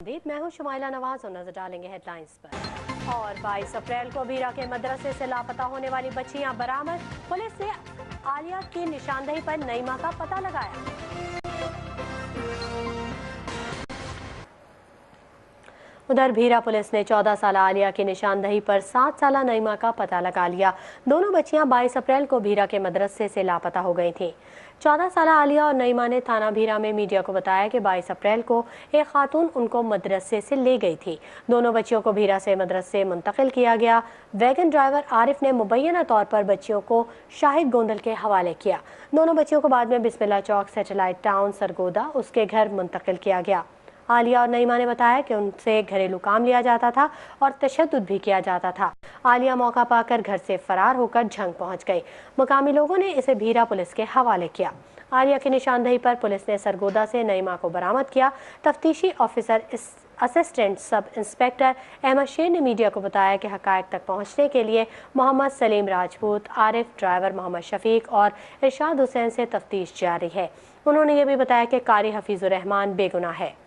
मैं हूं शुमाइला नवाज और नजर डालेंगे हेडलाइंस पर। और 22 अप्रैल को भीरा के मदरसे से लापता होने वाली बच्चियां बरामद। पुलिस ने आलिया की निशानदेही पर नईमा का पता लगाया। उधर भीरा पुलिस ने 14 साल आलिया की निशानदेही पर 7 साल नईमा का पता लगा लिया। दोनों बच्चियां 22 अप्रैल को भीरा के मदरसे से लापता हो गई थीं। 14 साल आलिया और नईमा ने थाना भीरा में मीडिया को बताया कि 22 अप्रैल को एक खातून उनको मदरसे से ले गई थी। दोनों बच्चियों को भीरा से मदरसे मुंतकिल किया गया। वैगन ड्राइवर आरिफ ने मुबैना तौर पर बच्चियों को शाहिद गोंदल के हवाले किया। दोनों बच्चियों को बाद में बिस्मिल्लाह चौक सैटेलाइट टाउन सरगोदा उसके घर मुंतकिल किया गया। आलिया और नईमा ने बताया कि उनसे घरेलू काम लिया जाता था और तशद्दुद भी किया जाता था। आलिया मौका पाकर घर से फरार होकर झंग पहुंच गई। मुकामी लोगों ने इसे भीरा पुलिस के हवाले किया। आलिया की निशानदेही पर पुलिस ने सरगोदा से नईमा को बरामद किया। तफ्तीशी officer assistant sub inspector Ahmad Sher ने मीडिया को बताया कि हकायक तक पहुंचने के लिए मोहम्मद सलीम राजपूत, आरिफ ड्राइवर मोहम्मद शफीक और इरशाद हुसैन से तफ्तीश जारी है। उन्होंने ये भी बताया कि कारी हफीजुर रहमान बेगुनाह है।